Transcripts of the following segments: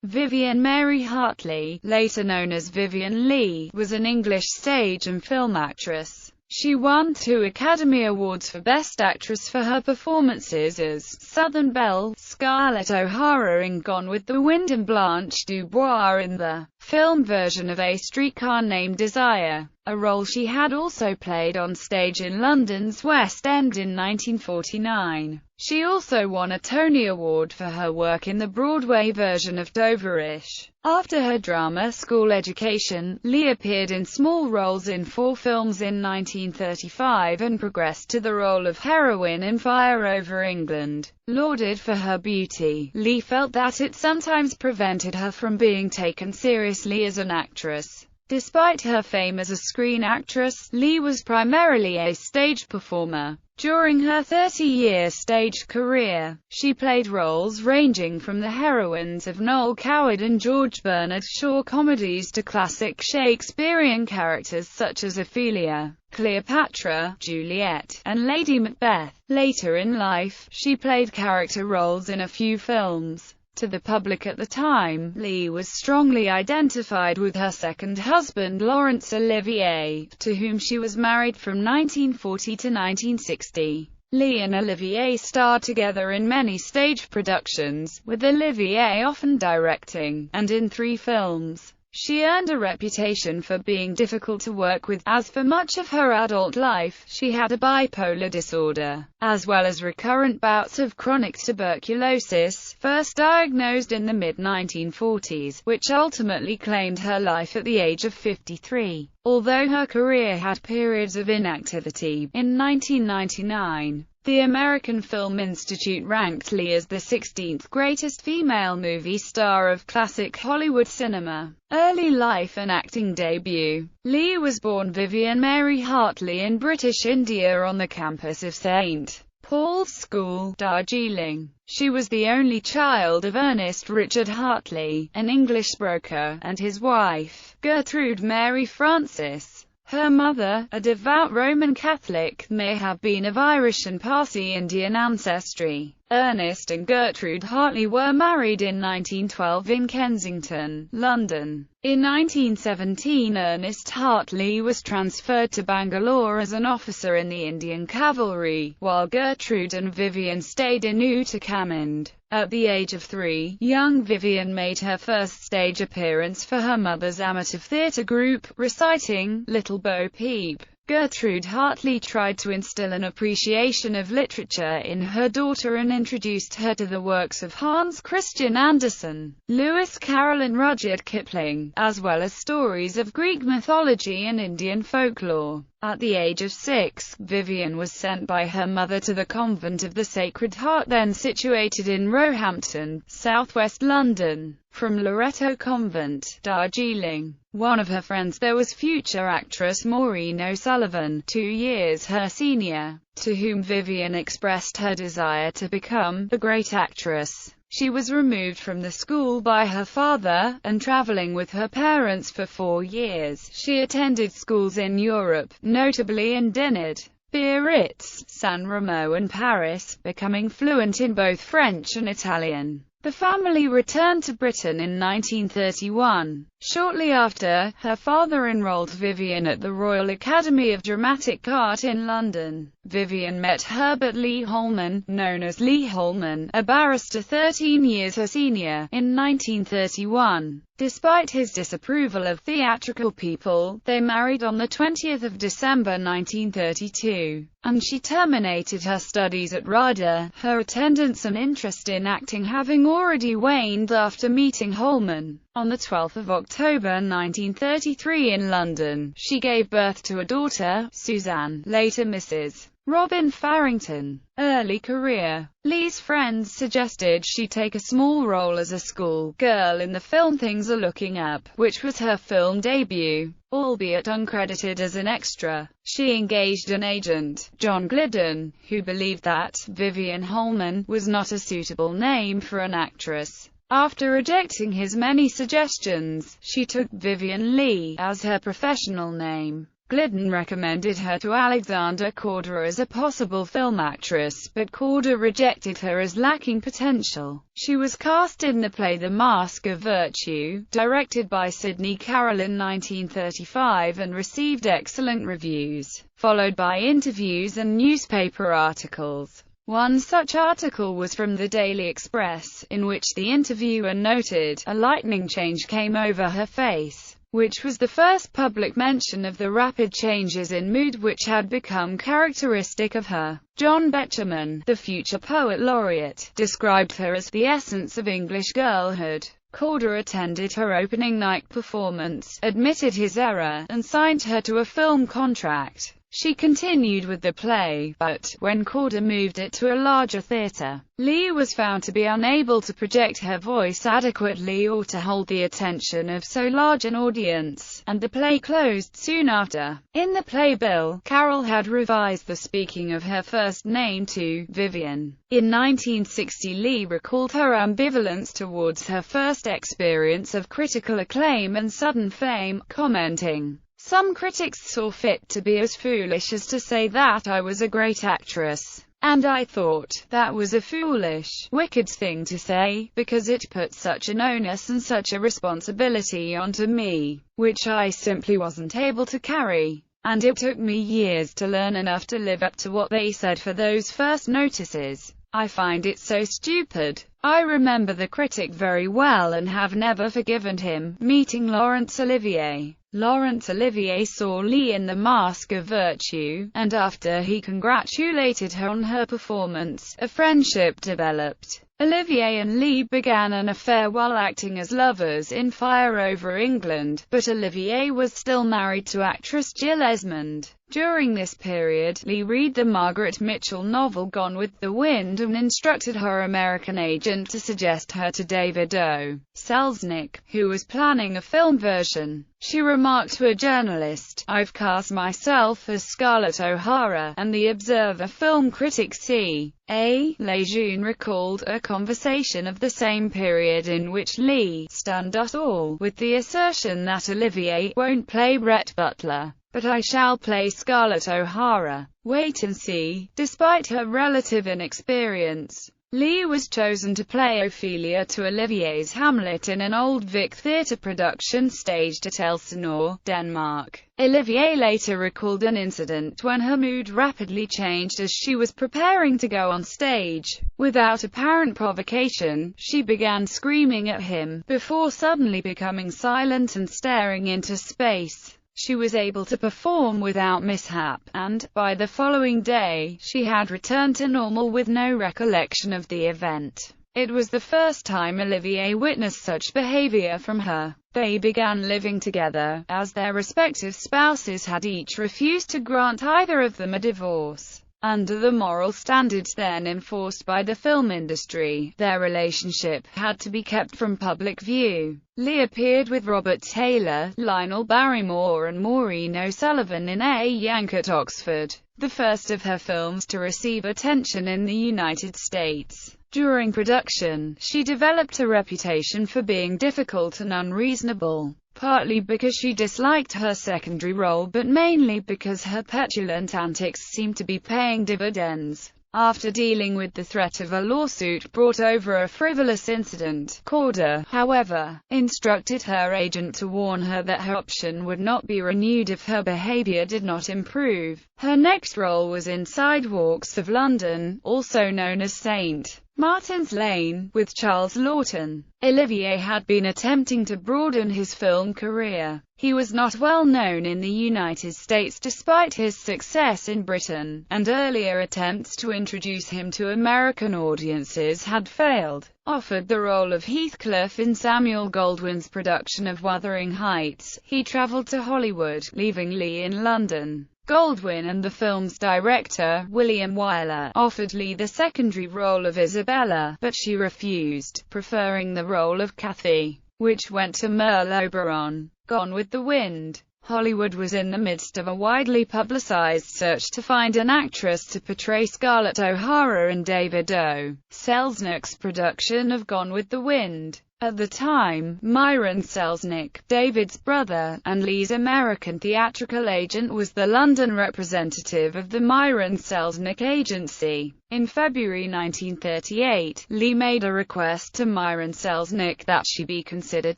Vivian Mary Hartley, later known as Vivien Leigh, was an English stage and film actress. She won 2 Academy Awards for Best Actress for her performances as Southern Belle, Scarlett O'Hara in Gone with the Wind, and Blanche DuBois in the film version of A Streetcar Named Desire, a role she had also played on stage in London's West End in 1949. She also won a Tony Award for her work in the Broadway version of Doverish. After her drama school education, Leigh appeared in small roles in 4 films in 1935 and progressed to the role of heroine in Fire Over England. Lauded for her beauty, Leigh felt that it sometimes prevented her from being taken seriously as an actress. Despite her fame as a screen actress, Leigh was primarily a stage performer. During her 30-year stage career, she played roles ranging from the heroines of Noel Coward and George Bernard Shaw comedies to classic Shakespearean characters such as Ophelia, Cleopatra, Juliet, and Lady Macbeth. Later in life, she played character roles in a few films. To the public at the time, Leigh was strongly identified with her second husband Laurence Olivier, to whom she was married from 1940 to 1960. Leigh and Olivier starred together in many stage productions, with Olivier often directing, and in 3 films. She earned a reputation for being difficult to work with, as for much of her adult life, she had a bipolar disorder, as well as recurrent bouts of chronic tuberculosis, first diagnosed in the mid-1940s, which ultimately claimed her life at the age of 53. Although her career had periods of inactivity, in 1999, the American Film Institute ranked Leigh as the 16th greatest female movie star of classic Hollywood cinema. Early life and acting debut. Leigh was born Vivian Mary Hartley in British India on the campus of St. Paul's School, Darjeeling. She was the only child of Ernest Richard Hartley, an English broker, and his wife, Gertrude Mary Frances. Her mother, a devout Roman Catholic, may have been of Irish and Parsi Indian ancestry. Ernest and Gertrude Hartley were married in 1912 in Kensington, London. In 1917, Ernest Hartley was transferred to Bangalore as an officer in the Indian Cavalry, while Gertrude and Vivian stayed in Uttarakhand. At the age of 3, young Vivian made her first stage appearance for her mother's amateur theatre group, reciting Little Bo Peep. Gertrude Hartley tried to instill an appreciation of literature in her daughter and introduced her to the works of Hans Christian Andersen, Lewis Carroll and Rudyard Kipling, as well as stories of Greek mythology and Indian folklore. At the age of 6, Vivian was sent by her mother to the Convent of the Sacred Heart, then situated in Roehampton, southwest London. From Loreto Convent, Darjeeling. One of her friends there was future actress Maureen O'Sullivan, 2 years her senior, to whom Vivian expressed her desire to become a great actress. She was removed from the school by her father, and traveling with her parents for 4 years, she attended schools in Europe, notably in Dinard, Biarritz, San Remo and Paris, becoming fluent in both French and Italian. The family returned to Britain in 1931. Shortly after, her father enrolled Vivian at the Royal Academy of Dramatic Art in London. Vivian met Herbert Lee Holman, known as Lee Holman, a barrister 13 years her senior, in 1931. Despite his disapproval of theatrical people, they married on the 20th of December 1932, and she terminated her studies at RADA, her attendance and interest in acting having already waned after meeting Holman. On the 12th of October 1933 in London, she gave birth to a daughter, Suzanne, later Mrs. Robin Farrington. Early career. Leigh's friends suggested she take a small role as a school girl in the film Things Are Looking Up, which was her film debut. Albeit uncredited as an extra, she engaged an agent, John Glidden, who believed that Vivian Holman was not a suitable name for an actress. After rejecting his many suggestions, she took Vivien Leigh as her professional name. Glidden recommended her to Alexander Korda as a possible film actress, but Korda rejected her as lacking potential. She was cast in the play The Mask of Virtue, directed by Sidney Carroll in 1935, and received excellent reviews, followed by interviews and newspaper articles. One such article was from the Daily Express, in which the interviewer noted, "A lightning change came over her face," which was the first public mention of the rapid changes in mood which had become characteristic of her. John Betjeman, the future poet laureate, described her as the essence of English girlhood. Korda attended her opening night performance, admitted his error, and signed her to a film contract. She continued with the play, but, when Korda moved it to a larger theatre, Leigh was found to be unable to project her voice adequately or to hold the attention of so large an audience, and the play closed soon after. In the play Bill, Carroll had revised the speaking of her first name to Vivian. In 1960, Leigh recalled her ambivalence towards her first experience of critical acclaim and sudden fame, commenting, "Some critics saw fit to be as foolish as to say that I was a great actress. And I thought that was a foolish, wicked thing to say, because it put such an onus and such a responsibility onto me, which I simply wasn't able to carry. And it took me years to learn enough to live up to what they said for those first notices. I find it so stupid. I remember the critic very well and have never forgiven him." Meeting Laurence Olivier. Laurence Olivier saw Leigh in The Mask of Virtue, and after he congratulated her on her performance, a friendship developed. Olivier and Leigh began an affair while acting as lovers in Fire Over England, but Olivier was still married to actress Jill Esmond. During this period, Leigh read the Margaret Mitchell novel Gone with the Wind and instructed her American agent to suggest her to David O. Selznick, who was planning a film version. She remarked to a journalist, "I've cast myself as Scarlett O'Hara," and the Observer film critic C.A. Lejeune recalled a conversation of the same period in which Leigh stunned us all with the assertion that Olivier won't play Rhett Butler, but I shall play Scarlett O'Hara. Wait and see. Despite her relative inexperience, Leigh was chosen to play Ophelia to Olivier's Hamlet in an Old Vic theatre production staged at Elsinore, Denmark. Olivier later recalled an incident when her mood rapidly changed as she was preparing to go on stage. Without apparent provocation, she began screaming at him, before suddenly becoming silent and staring into space. She was able to perform without mishap, and, by the following day, she had returned to normal with no recollection of the event. It was the first time Olivier witnessed such behavior from her. They began living together, as their respective spouses had each refused to grant either of them a divorce. Under the moral standards then enforced by the film industry, their relationship had to be kept from public view. Leigh appeared with Robert Taylor, Lionel Barrymore and Maureen O'Sullivan in A Yank at Oxford, the first of her films to receive attention in the United States. During production, she developed a reputation for being difficult and unreasonable, partly because she disliked her secondary role but mainly because her petulant antics seemed to be paying dividends. After dealing with the threat of a lawsuit brought over a frivolous incident, Korda, however, instructed her agent to warn her that her option would not be renewed if her behavior did not improve. Her next role was in Sidewalks of London, also known as St. Martin's Lane, with Charles Laughton. Olivier had been attempting to broaden his film career. He was not well known in the United States despite his success in Britain, and earlier attempts to introduce him to American audiences had failed. Offered the role of Heathcliff in Samuel Goldwyn's production of Wuthering Heights, he traveled to Hollywood, leaving Leigh in London. Goldwyn and the film's director, William Wyler, offered Leigh the secondary role of Isabella, but she refused, preferring the role of Cathy, which went to Merle Oberon. Gone with the Wind. Hollywood was in the midst of a widely publicized search to find an actress to portray Scarlett O'Hara in David O. Selznick's production of Gone with the Wind. At the time, Myron Selznick, David's brother, and Leigh's American theatrical agent, was the London representative of the Myron Selznick Agency. In February 1938, Leigh made a request to Myron Selznick that she be considered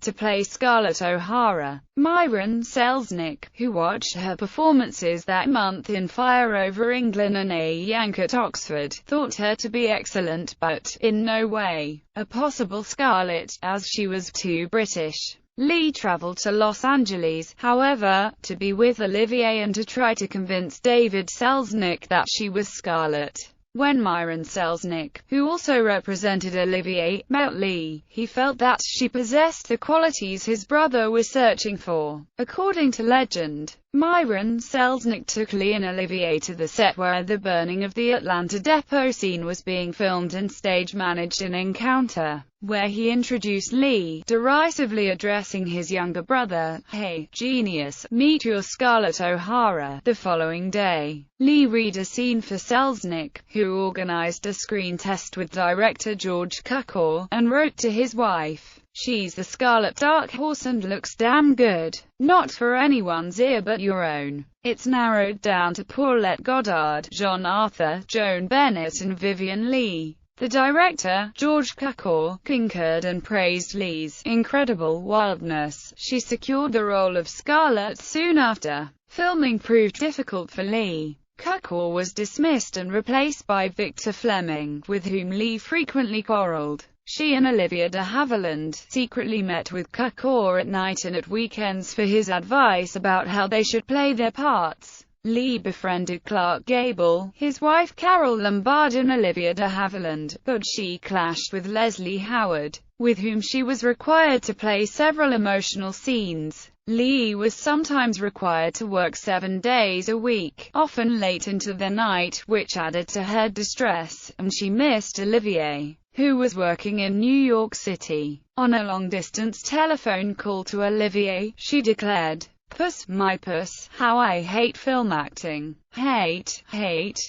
to play Scarlett O'Hara. Myron Selznick, who watched her performances that month in Fire Over England and A Yank at Oxford, thought her to be excellent but, in no way, a possible Scarlett, as she was too British. Leigh travelled to Los Angeles, however, to be with Olivier and to try to convince David Selznick that she was Scarlett. When Myron Selznick, who also represented Olivier, met Leigh, he felt that she possessed the qualities his brother was searching for. According to legend, Myron Selznick took Leigh and Olivier to the set where the burning of the Atlanta depot scene was being filmed and stage-managed an encounter, where he introduced Leigh, derisively addressing his younger brother, "Hey, genius, meet your Scarlett O'Hara." The following day, Leigh read a scene for Selznick, who organized a screen test with director George Cukor, and wrote to his wife, "She's the Scarlet Dark Horse and looks damn good. Not for anyone's ear but your own." It's narrowed down to Paulette Goddard, John Arthur, Joan Bennett and Vivien Leigh. The director, George Cukor, concurred and praised Leigh's incredible wildness. She secured the role of Scarlett soon after. Filming proved difficult for Leigh. Cukor was dismissed and replaced by Victor Fleming, with whom Leigh frequently quarreled. She and Olivia de Havilland secretly met with Cukor at night and at weekends for his advice about how they should play their parts. Leigh befriended Clark Gable, his wife Carol Lombard and Olivia de Havilland, but she clashed with Leslie Howard, with whom she was required to play several emotional scenes. Leigh was sometimes required to work 7 days a week, often late into the night, which added to her distress, and she missed Olivier, who was working in New York City. On a long-distance telephone call to Olivier, she declared, "Puss, my puss, how I hate film acting. Hate,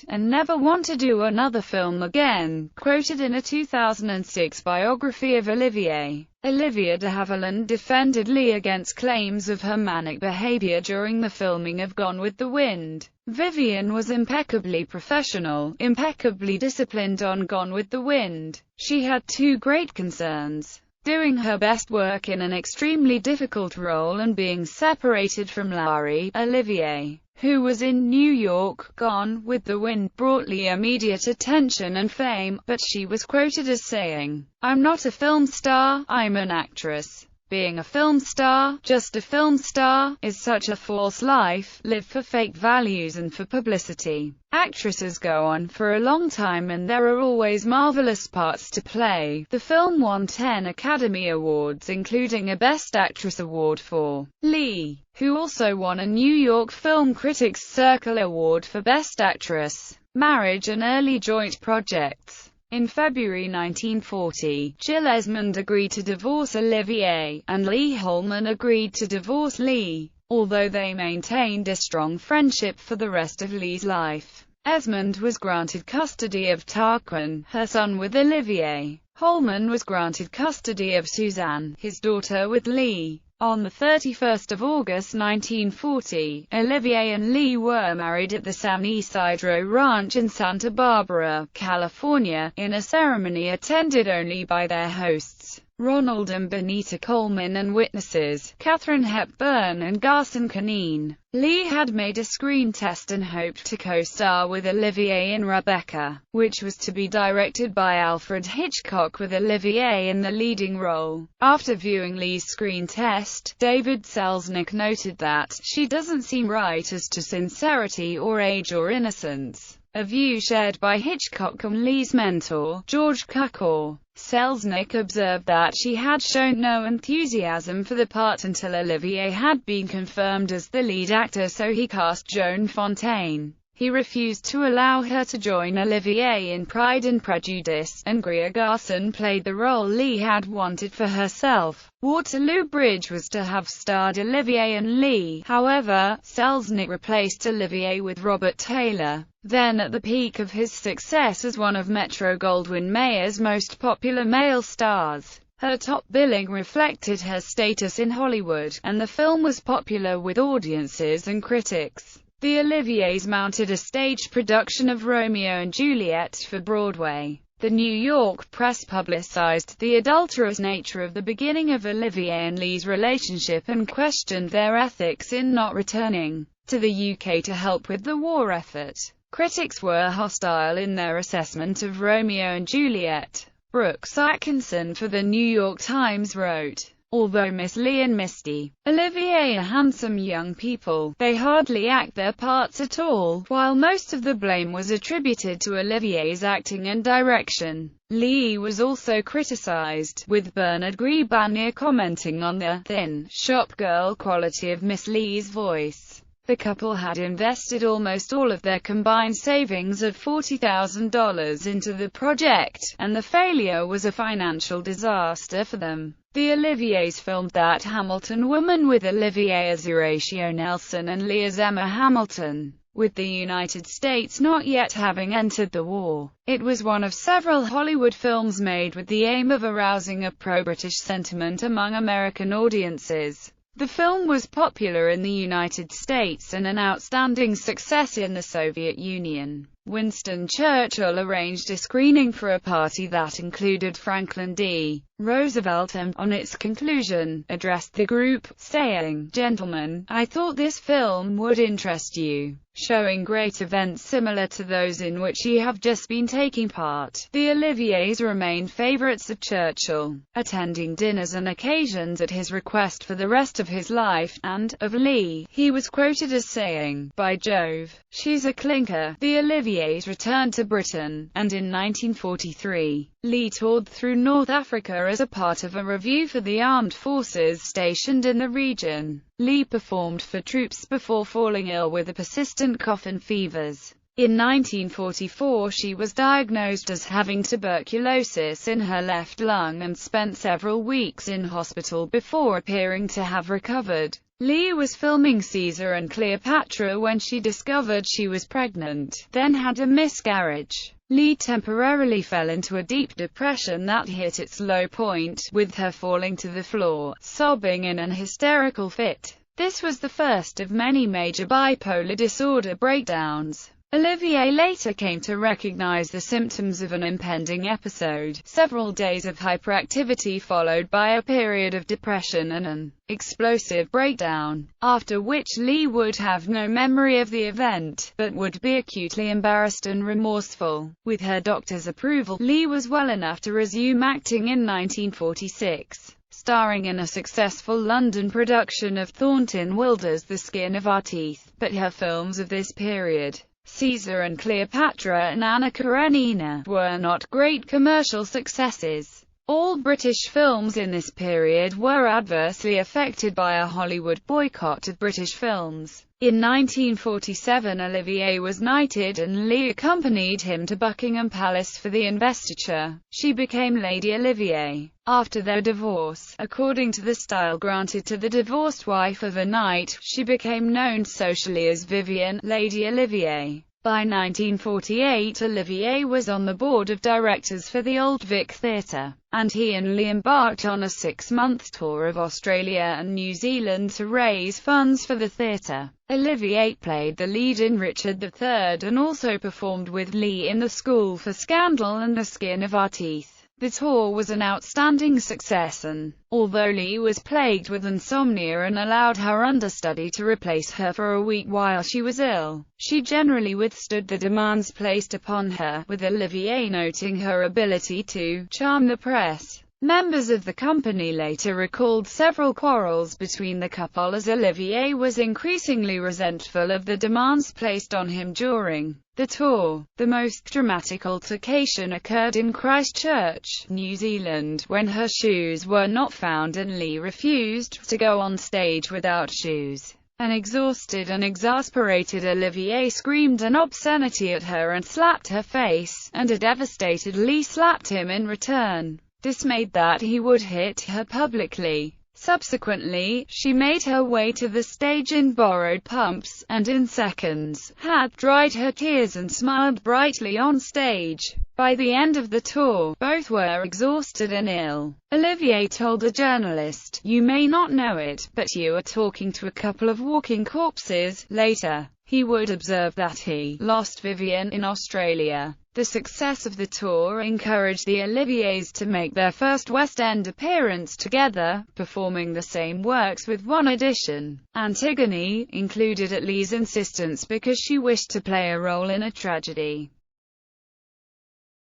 and never want to do another film again," quoted in a 2006 biography of Olivier. Olivia de Havilland defended Leigh against claims of her manic behavior during the filming of Gone with the Wind. Vivien was impeccably professional, impeccably disciplined on Gone with the Wind. She had two great concerns: doing her best work in an extremely difficult role and being separated from Larry, Olivier, who was in New York. Gone with the Wind brought Leigh immediate attention and fame, but she was quoted as saying, "I'm not a film star, I'm an actress. Being a film star, just a film star, is such a false life. Live for fake values and for publicity. Actresses go on for a long time and there are always marvelous parts to play." The film won 10 Academy Awards, including a Best Actress award for Leigh, who also won a New York Film Critics Circle Award for Best Actress. Marriage and early joint projects. In February 1940, Jill Esmond agreed to divorce Olivier, and Leigh Holman agreed to divorce Leigh, although they maintained a strong friendship for the rest of Leigh's life. Esmond was granted custody of Tarquin, her son, with Olivier. Holman was granted custody of Suzanne, his daughter, with Leigh. On the 31st of August 1940, Olivier and Leigh were married at the San Isidro Ranch in Santa Barbara, California, in a ceremony attended only by their hosts, Ronald and Benita Coleman, and witnesses, Katharine Hepburn and Garson Kanin. Leigh had made a screen test and hoped to co-star with Olivier in Rebecca, which was to be directed by Alfred Hitchcock with Olivier in the leading role. After viewing Leigh's screen test, David Selznick noted that, "She doesn't seem right as to sincerity or age or innocence," a view shared by Hitchcock and Leigh's mentor, George Cukor. Selznick observed that she had shown no enthusiasm for the part until Olivier had been confirmed as the lead actor, so he cast Joan Fontaine. He refused to allow her to join Olivier in Pride and Prejudice, and Greer Garson played the role Leigh had wanted for herself. Waterloo Bridge was to have starred Olivier and Leigh, however, Selznick replaced Olivier with Robert Taylor, then at the peak of his success as one of Metro-Goldwyn-Mayer's most popular male stars. Her top billing reflected her status in Hollywood, and the film was popular with audiences and critics. The Oliviers mounted a stage production of Romeo and Juliet for Broadway. The New York press publicized the adulterous nature of the beginning of Olivier and Leigh's relationship and questioned their ethics in not returning to the UK to help with the war effort. Critics were hostile in their assessment of Romeo and Juliet. Brooks Atkinson for The New York Times wrote, "Although Miss Leigh and Misty Olivier are handsome young people, they hardly act their parts at all." While most of the blame was attributed to Olivier's acting and direction, Leigh was also criticized, with Bernard Gribanier commenting on the thin, shop-girl quality of Miss Leigh's voice. The couple had invested almost all of their combined savings of $40,000 into the project, and the failure was a financial disaster for them. The Oliviers filmed That Hamilton Woman with Olivier as Horatio Nelson and Leigh as Emma Hamilton, with the United States not yet having entered the war. It was one of several Hollywood films made with the aim of arousing a pro-British sentiment among American audiences. The film was popular in the United States and an outstanding success in the Soviet Union. Winston Churchill arranged a screening for a party that included Franklin D. Roosevelt and, on its conclusion, addressed the group, saying, "Gentlemen, I thought this film would interest you, showing great events similar to those in which you have just been taking part." The Oliviers remained favorites of Churchill, attending dinners and occasions at his request for the rest of his life, and, of Leigh, he was quoted as saying, "By Jove, she's a clinker." The Oliviers returned to Britain, and in 1943, Leigh toured through North Africa as a part of a review for the armed forces stationed in the region. Leigh performed for troops before falling ill with a persistent cough and fevers. In 1944 she was diagnosed as having tuberculosis in her left lung and spent several weeks in hospital before appearing to have recovered. Leigh was filming Caesar and Cleopatra when she discovered she was pregnant, then had a miscarriage. Leigh temporarily fell into a deep depression that hit its low point, with her falling to the floor, sobbing in an hysterical fit. This was the first of many major bipolar disorder breakdowns. Olivier later came to recognize the symptoms of an impending episode: several days of hyperactivity followed by a period of depression and an explosive breakdown, after which Leigh would have no memory of the event, but would be acutely embarrassed and remorseful. With her doctor's approval, Leigh was well enough to resume acting in 1946. Starring in a successful London production of Thornton Wilder's The Skin of Our Teeth, but her films of this period, Caesar and Cleopatra and Anna Karenina, were not great commercial successes. All British films in this period were adversely affected by a Hollywood boycott of British films. In 1947 Olivier was knighted and Leigh accompanied him to Buckingham Palace for the investiture. She became Lady Olivier. After their divorce, according to the style granted to the divorced wife of a knight, she became known socially as Vivien, Lady Olivier. By 1948 Olivier was on the board of directors for the Old Vic Theatre, and he and Leigh embarked on a 6-month tour of Australia and New Zealand to raise funds for the theatre. Olivier played the lead in Richard III and also performed with Leigh in The School for Scandal and The Skin of Our Teeth. The tour was an outstanding success and, although Leigh was plagued with insomnia and allowed her understudy to replace her for a week while she was ill, she generally withstood the demands placed upon her, with Olivier noting her ability to charm the press. Members of the company later recalled several quarrels between the couple as Olivier was increasingly resentful of the demands placed on him during the tour. The most dramatic altercation occurred in Christchurch, New Zealand, when her shoes were not found and Leigh refused to go on stage without shoes. An exhausted and exasperated Olivier screamed an obscenity at her and slapped her face, and a devastated Leigh slapped him in return, dismayed that he would hit her publicly. Subsequently, she made her way to the stage in borrowed pumps, and in seconds, had dried her tears and smiled brightly on stage. By the end of the tour, both were exhausted and ill. Olivier told a journalist, "You may not know it, but you are talking to a couple of walking corpses." Later, he would observe that he lost Vivian in Australia. The success of the tour encouraged the Oliviers to make their first West End appearance together, performing the same works with one addition. Antigone, included at Leigh's insistence because she wished to play a role in a tragedy.